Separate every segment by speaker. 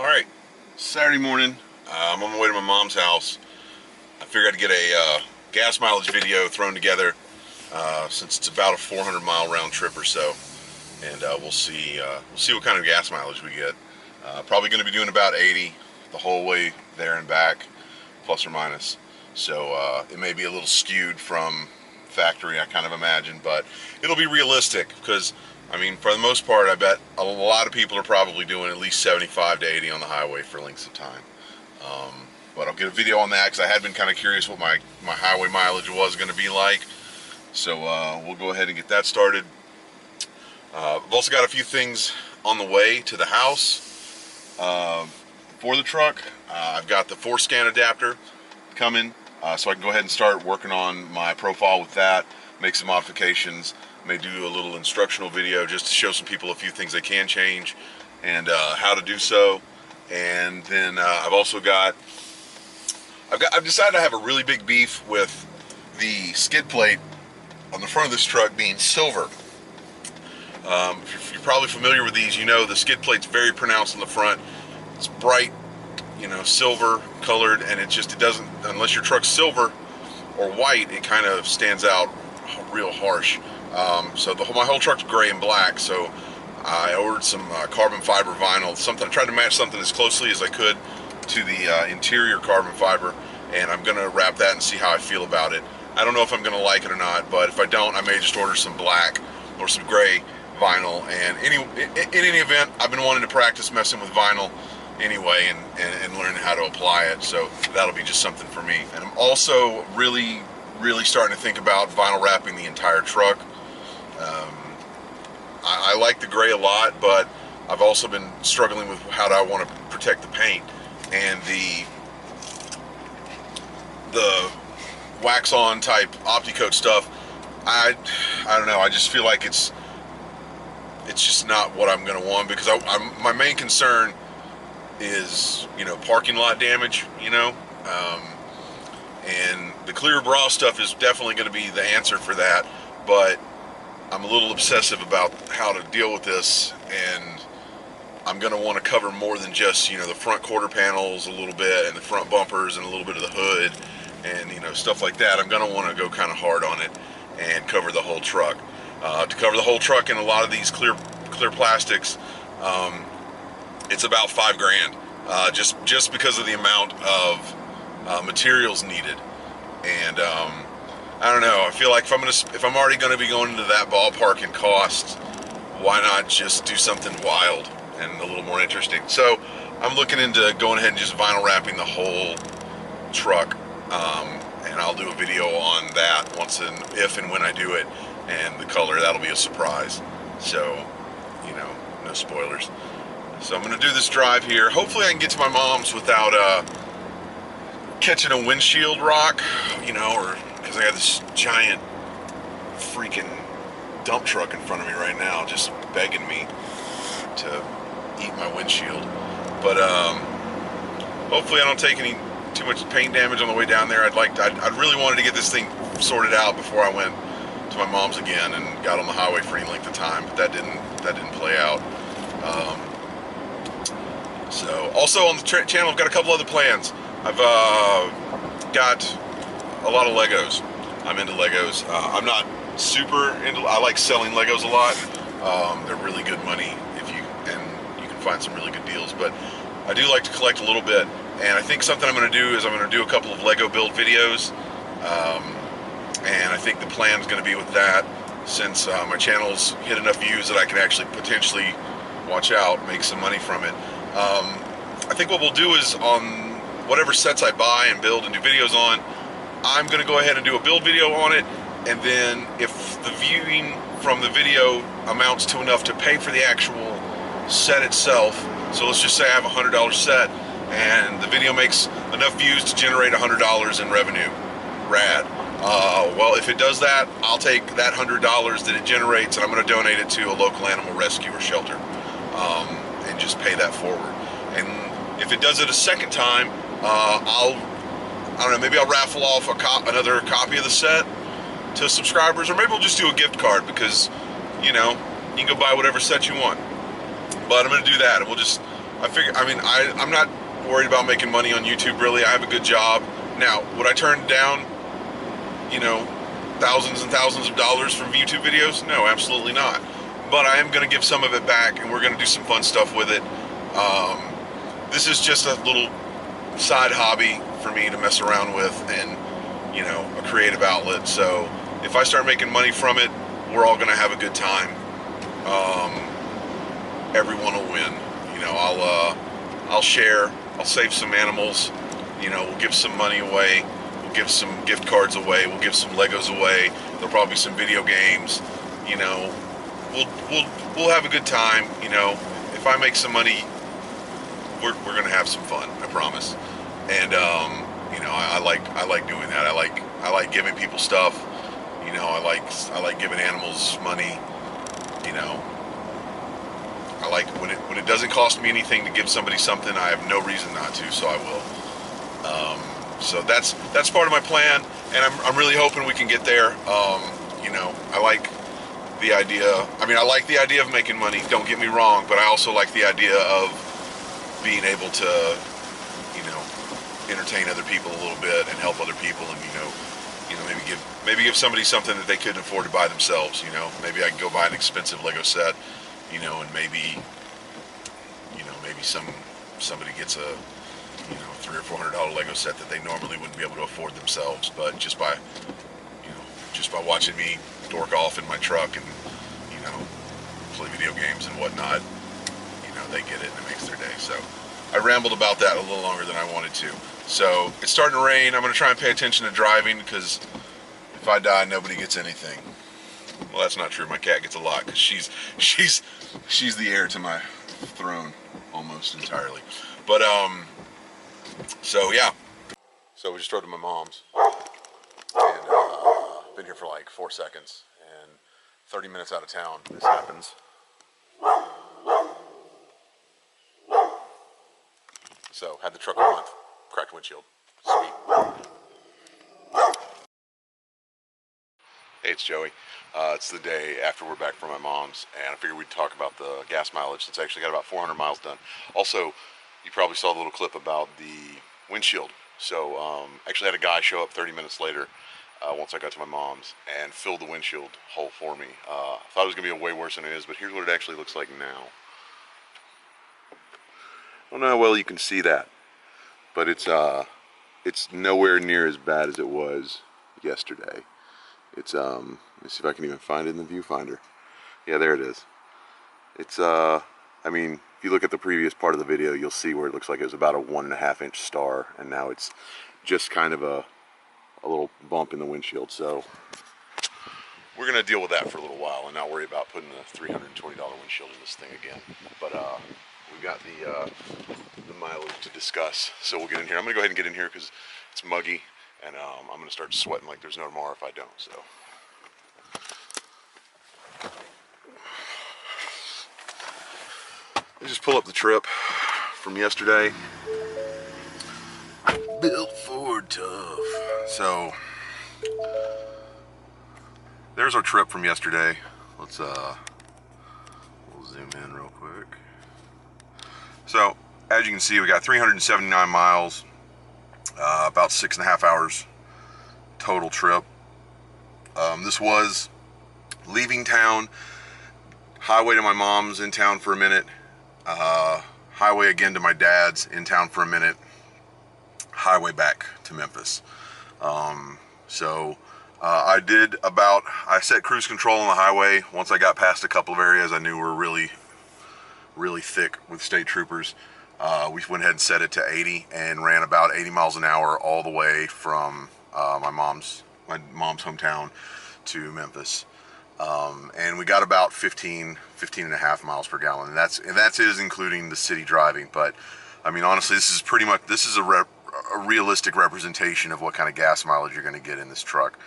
Speaker 1: Alright, Saturday morning, I'm on my way to my mom's house. I figured I'd get a gas mileage video thrown together since it's about a 400-mile round trip or so, and we'll see what kind of gas mileage we get. Probably going to be doing about 80 the whole way there and back, plus or minus. So it may be a little skewed from factory, I kind of imagine, but it'll be realistic because, I mean, for the most part, I bet a lot of people are probably doing at least 75 to 80 on the highway for lengths of time. But I'll get a video on that because I had been kind of curious what my highway mileage was going to be like. So we'll go ahead and get that started. I've also got a few things on the way to the house for the truck. I've got the 4-scan adapter coming, so I can go ahead and start working on my profile with that, make some modifications. May do a little instructional video just to show some people a few things they can change and how to do so. And then I've decided I have a really big beef with the skid plate on the front of this truck being silver. If you're probably familiar with these, you know the skid plate's very pronounced on the front. It's bright, you know, silver colored, and it doesn't, unless your truck's silver or white, it kind of stands out real harsh. So my whole truck's gray and black, so I ordered some carbon fiber vinyl. I tried to match something as closely as I could to the interior carbon fiber, and I'm gonna wrap that and see how I feel about it. I don't know if I'm gonna like it or not, but if I don't, I may just order some black or some gray vinyl. And in any event, I've been wanting to practice messing with vinyl anyway and learn how to apply it, so that'll be just something for me. And I'm also really starting to think about vinyl wrapping the entire truck. I like the gray a lot, but I've also been struggling with how do I want to protect the paint. And the wax-on type OptiCoat stuff, I don't know, I just feel like it's just not what I'm going to want, because my main concern is, you know, parking lot damage, you know, and the clear bra stuff is definitely going to be the answer for that, but I'm a little obsessive about how to deal with this, and I'm going to want to cover more than just, you know, the front quarter panels a little bit and the front bumpers and a little bit of the hood and, you know, stuff like that. I'm going to want to go kind of hard on it and cover the whole truck. To cover the whole truck in a lot of these clear plastics, it's about $5 grand, just because of the amount of materials needed. And I don't know, I feel like if I'm already going to be going into that ballpark in cost, why not just do something wild and a little more interesting? So I'm looking into going ahead and just vinyl wrapping the whole truck, and I'll do a video on that if and when I do it, and the color, that'll be a surprise. So, you know, no spoilers. So I'm going to do this drive here. Hopefully I can get to my mom's without catching a windshield rock, you know, or because I got this giant freaking dump truck in front of me right now just begging me to eat my windshield. But hopefully I don't take too much paint damage on the way down there. I really wanted to get this thing sorted out before I went to my mom's again and got on the highway for any length of time, but that didn't play out. So also on the channel, I've got a couple other plans. I've got a lot of Legos. I'm into Legos. I'm not super into. I like selling Legos a lot. They're really good money and you can find some really good deals. But I do like to collect a little bit, and I think something I'm going to do is I'm going to do a couple of Lego build videos. And I think the plan is going to be with that, since my channel's hit enough views that I can actually potentially, watch out, make some money from it. I think what we'll do is, on whatever sets I buy and build and do videos on, I'm going to go ahead and do a build video on it, and then if the viewing from the video amounts to enough to pay for the actual set itself, so let's just say I have a $100 set and the video makes enough views to generate $100 in revenue, rad. Well, if it does that, I'll take that $100 that it generates and I'm going to donate it to a local animal rescue or shelter, and just pay that forward. And if it does it a second time, I don't know, maybe I'll raffle off another copy of the set to subscribers, or maybe we'll just do a gift card, because, you know, you can go buy whatever set you want. But I'm going to do that, and we'll just I mean, I'm not worried about making money on YouTube, really. I have a good job. Now, would I turn down, you know, thousands and thousands of dollars from YouTube videos? No, absolutely not. But I am going to give some of it back, and we're going to do some fun stuff with it. This is just a little side hobby for me to mess around with, and, you know, a creative outlet. So if I start making money from it, we're all going to have a good time. Everyone will win. You know, I'll share. I'll save some animals. You know, we'll give some money away. We'll give some gift cards away. We'll give some Legos away. There'll probably be some video games. You know, we'll have a good time. You know, if I make some money, we're gonna have some fun. I promise. And you know, I like doing that. I like giving people stuff. You know, I like giving animals money. You know, I like when it doesn't cost me anything to give somebody something. I have no reason not to, so I will. So that's part of my plan, and I'm really hoping we can get there. You know, I like the idea. I mean, I like the idea of making money. Don't get me wrong, but I also like the idea of being able to, you know, entertain other people a little bit and help other people, and you know, maybe give somebody something that they couldn't afford to buy themselves. You know, maybe I can go buy an expensive Lego set. You know, and maybe somebody gets a, you know, $300 or $400 Lego set that they normally wouldn't be able to afford themselves, but just by watching me dork off in my truck and, you know, play video games and whatnot, you know, they get it and it makes their day. So I rambled about that a little longer than I wanted to. So it's starting to rain. I'm going to try and pay attention to driving, because if I die, nobody gets anything. Well, that's not true. My cat gets a lot, because she's the heir to my throne almost entirely. But so yeah. So we just drove to my mom's, and been here for like 4 seconds, and 30 minutes out of town, this happens. So had the truck a month, cracked windshield. Sweet. Hey, it's Joey. It's the day after we're back from my mom's, and I figured we'd talk about the gas mileage, since I actually got about 400 miles done. Also, you probably saw the little clip about the windshield. So actually had a guy show up 30 minutes later, once I got to my mom's, and filled the windshield hole for me. I thought it was going to be way worse than it is, but here's what it actually looks like now. I don't know how well you can see that, but it's nowhere near as bad as it was yesterday. It's let me see if I can even find it in the viewfinder. Yeah, there it is. It's I mean, if you look at the previous part of the video, you'll see where it looks like it was about a 1.5 inch star, and now it's just kind of a little bump in the windshield. So we're gonna deal with that for a little while and not worry about putting a $320 windshield in this thing again. But we've got the mileage to discuss, so we'll get in here. I'm gonna go ahead and get in here because it's muggy, and I'm gonna start sweating like there's no tomorrow if I don't. So I just pull up the trip from yesterday. Built Ford tough. So there's our trip from yesterday. Let's we'll zoom in real quick. So as you can see, we got 379 miles, about 6.5 hours total trip. This was leaving town, highway to my mom's, in town for a minute, highway again to my dad's, in town for a minute, highway back to Memphis. I set cruise control on the highway. Once I got past a couple of areas I knew were really thick with state troopers, we went ahead and set it to 80 and ran about 80 miles an hour all the way from my mom's hometown to Memphis. And we got about 15 and a half miles per gallon, and that is including the city driving. But I mean, honestly, this is a realistic representation of what kind of gas mileage you're going to get in this truck.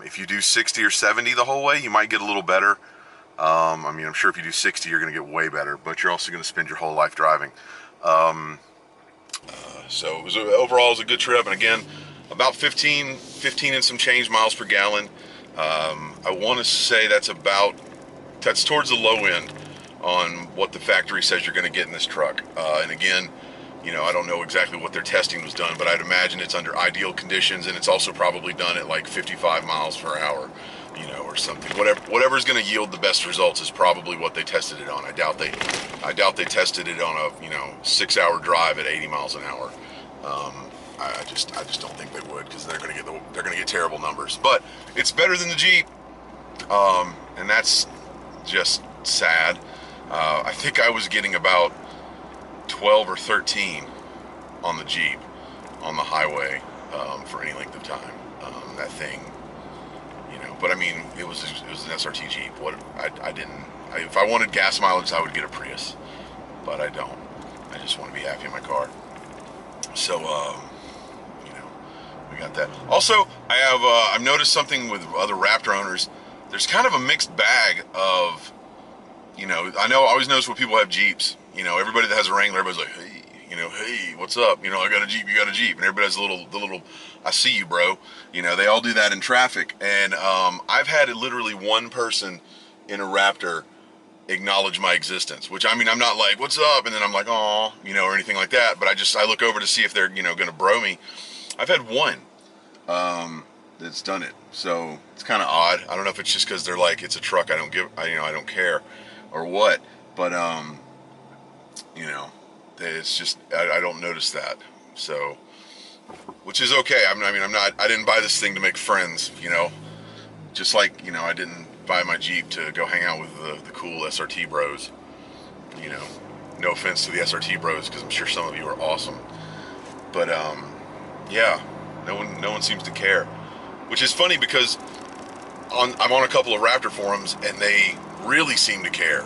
Speaker 1: If you do 60 or 70 the whole way, you might get a little better. I mean, I'm sure if you do 60, you're going to get way better, but you're also going to spend your whole life driving. So overall, it was a good trip, and again, about 15 and some change miles per gallon. I want to say that's towards the low end on what the factory says you're going to get in this truck. And again, you know, I don't know exactly what their testing was done, but I'd imagine it's under ideal conditions, and it's also probably done at like 55 miles per hour, you know, or something. Whatever's going to yield the best results is probably what they tested it on. I doubt they tested it on a, you know, 6-hour drive at 80 miles an hour. I just don't think they would, because they're going to get terrible numbers. But it's better than the Jeep, and that's just sad. I think I was getting about 12 or 13 on the Jeep on the highway for any length of time. That thing, you know. But I mean, it was an SRT Jeep. If I wanted gas mileage, I would get a Prius, but I don't. I just want to be happy in my car. So, you know, we got that. Also, I've noticed something with other Raptor owners. There's kind of a mixed bag of, you know, I always notice when people have Jeeps, you know, everybody that has a Wrangler, everybody's like, hey, you know, hey, what's up? You know, I got a Jeep, you got a Jeep. And everybody has the little, I see you, bro. You know, they all do that in traffic. And I've had literally one person in a Raptor acknowledge my existence, which, I mean, I'm not like, what's up? And then I'm like, oh, you know, or anything like that. But I look over to see if they're, you know, going to bro me. I've had one that's done it. So it's kind of odd. I don't know if it's just because they're like, it's a truck, I don't care or what. But, you know, it's just, I don't notice that. So, which is okay. I didn't buy this thing to make friends, you know, just like, you know, I didn't buy my Jeep to go hang out with the cool SRT bros, you know. No offense to the SRT bros, because I'm sure some of you are awesome. But, yeah, no one seems to care, which is funny because I'm on a couple of Raptor forums and they really seem to care.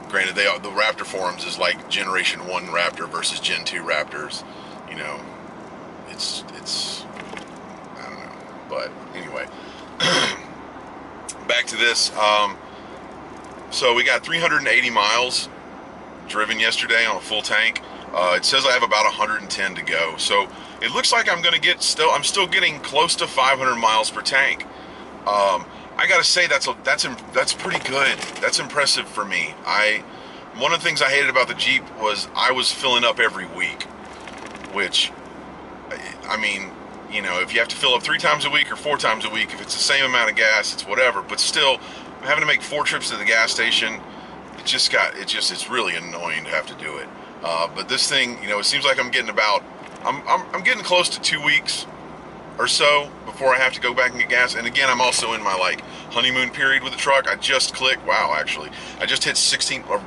Speaker 1: Granted, the Raptor forums is like Generation 1 Raptor versus Gen 2 Raptors. You know, it's I don't know. But anyway, back to this. So we got 380 miles driven yesterday on a full tank. It says I have about 110 to go. So it looks like I'm still getting close to 500 miles per tank. I gotta say that's pretty good. That's impressive for me. One of the things I hated about the Jeep was I was filling up every week, which, I mean, you know, if you have to fill up 3 times a week or 4 times a week, if it's the same amount of gas, it's whatever. But still, having to make 4 trips to the gas station, it's really annoying to have to do it. But this thing, you know, it seems like I'm getting I'm getting close to 2 weeks or so before I have to go back and get gas. And again, I'm also in my like honeymoon period with the truck. I just hit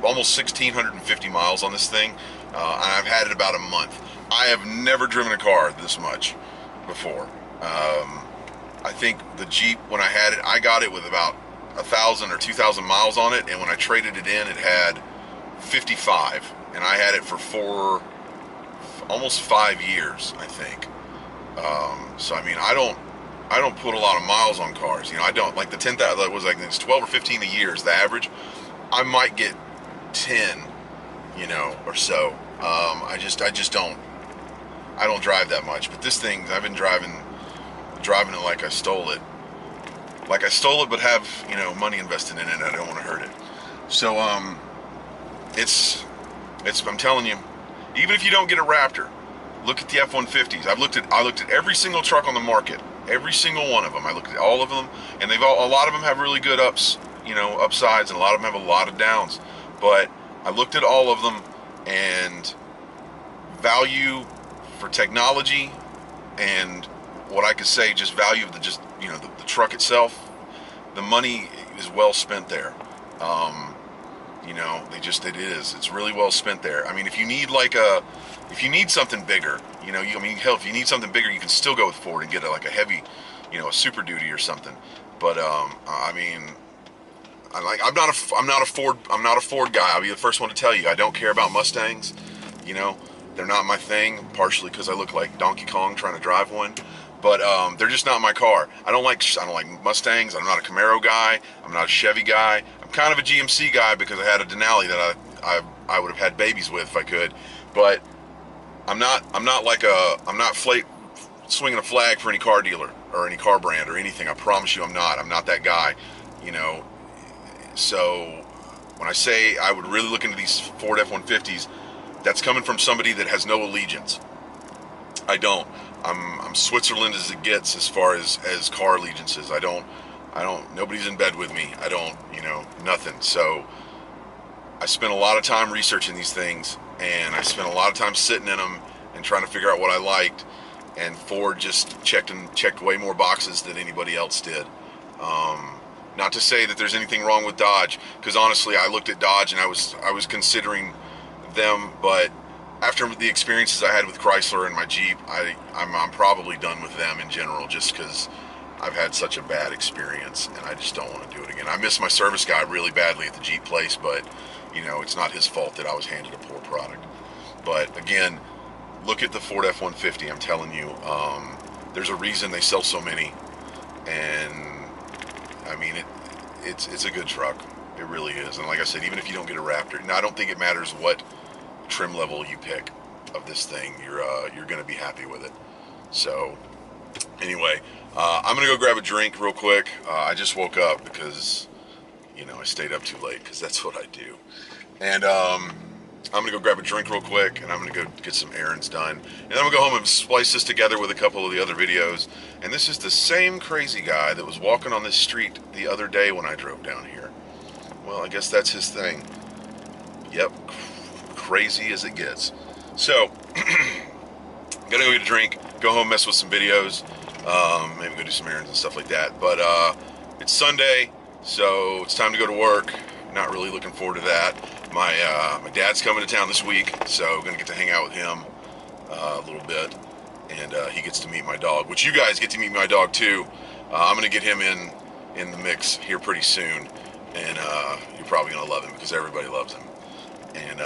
Speaker 1: almost 1,650 miles on this thing, and I've had it about a month. I have never driven a car this much before. I think the Jeep, when I had it, I got it with about 1,000 or 2,000 miles on it, and when I traded it in, it had 55, and I had it for almost 5 years, I think. So I mean, I don't put a lot of miles on cars. You know, I don't like the 10,000. That was like it's 12 or 15 a year is the average. I might get 10, you know, or so. I just don't. I don't drive that much. But this thing, I've been driving it like I stole it. Like I stole it, but have, you know, money invested in it, and I don't want to hurt it. So it's. I'm telling you, even if you don't get a Raptor, look at the F150s. I looked at every single truck on the market, every single one of them. I looked at all of them, and a lot of them have really good upsides, and a lot of them have a lot of downs. But I looked at all of them, and value for technology, and what I could say, just value of the truck itself. The money is well spent there. You know, it's really well spent there. I mean, if you need something bigger, you know, hell, if you need something bigger, you can still go with Ford and get a heavy, you know, a Super Duty or something. But I mean, I'm not a Ford guy. I'll be the first one to tell you, I don't care about Mustangs. You know, they're not my thing. Partially because I look like Donkey Kong trying to drive one. But they're just not my car. I don't like Mustangs. I'm not a Camaro guy. I'm not a Chevy guy. I'm kind of a GMC guy because I had a Denali that I would have had babies with if I could. But I'm not swinging a flag for any car dealer or any car brand or anything. I promise you, I'm not that guy. You know. So When I say I would really look into these Ford F-150s, that's coming from somebody that has no allegiance. I don't. I'm Switzerland as it gets as far as car allegiances. I don't, nobody's in bed with me. I don't, nothing. So I spent a lot of time researching these things, and I spent a lot of time sitting in them and trying to figure out what I liked. And Ford just checked way more boxes than anybody else did. Not to say that there's anything wrong with Dodge, because honestly, I looked at Dodge and I was considering them, but after the experiences I had with Chrysler and my Jeep, I'm probably done with them in general, just because I've had such a bad experience, and I just don't want to do it again. I miss my service guy really badly at the Jeep place, but it's not his fault that I was handed a poor product. But again, look at the Ford F-150. I'm telling you, there's a reason they sell so many, and I mean it's a good truck. It really is. And like I said, even if you don't get a Raptor, now I don't think it matters what trim level you pick of this thing, you're going to be happy with it. So anyway, I'm going to go grab a drink real quick. I just woke up because I stayed up too late, because that's what I do. And I'm going to go grab a drink real quick, and I'm going to go get some errands done, and then I'm going to go home and splice this together with a couple of the other videos. And this is the same crazy guy that was walking on this street the other day when I drove down here. Well, I guess that's his thing. Yep, crazy as it gets. So gotta go get a drink, go home, mess with some videos, maybe go do some errands and stuff like that. But it's Sunday, so it's time to go to work. Not really looking forward to that. My dad's coming to town this week, so gonna get to hang out with him a little bit, and he gets to meet my dog, which you guys get to meet my dog too. I'm gonna get him in the mix here pretty soon, and you're probably gonna love him because everybody loves him. And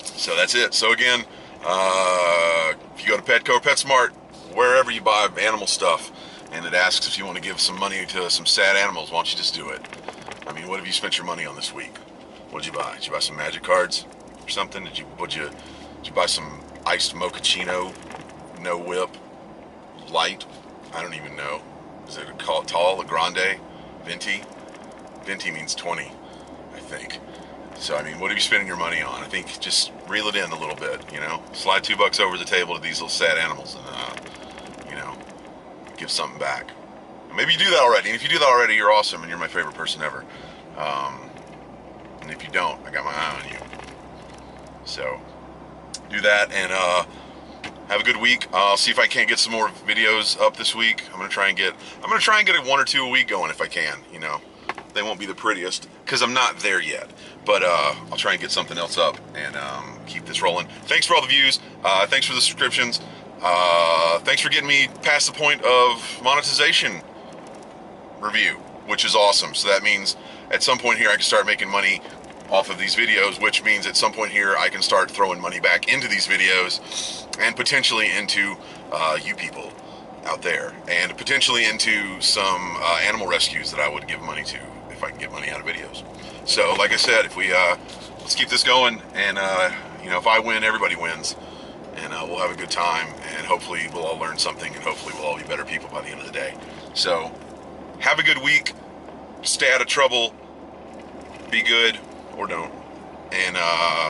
Speaker 1: so that's it. So again, if you go to Petco or PetSmart, wherever you buy animal stuff, and it asks if you want to give some money to some sad animals, why don't you just do it? I mean, what have you spent your money on this week? What'd you buy? Did you buy some magic cards or something? Did you buy some iced mochaccino, no whip, light? I don't even know. Is it a tall, a grande, venti? Venti means 20, I think. So, I mean, what are you spending your money on? I think just reel it in a little bit, Slide $2 over the table to these little sad animals and, give something back. Maybe you do that already. And if you do that already, you're awesome and you're my favorite person ever. And if you don't, I got my eye on you. So, do that, and have a good week. I'll see if I can't get some more videos up this week. I'm gonna try and get a 1 or 2 a week going if I can. They won't be the prettiest because I'm not there yet, but I'll try and get something else up and keep this rolling. Thanks for all the views. Thanks for the subscriptions. Thanks for getting me past the point of monetization review, which is awesome. So that means at some point here I can start making money off of these videos, which means at some point here I can start throwing money back into these videos and potentially into you people out there, and potentially into some animal rescues that I would give money to if I can get money out of videos. So like I said, if we let's keep this going, and if I win, everybody wins, and we'll have a good time, and hopefully we'll all learn something, and hopefully we'll all be better people by the end of the day. So have a good week, stay out of trouble, be good or don't, and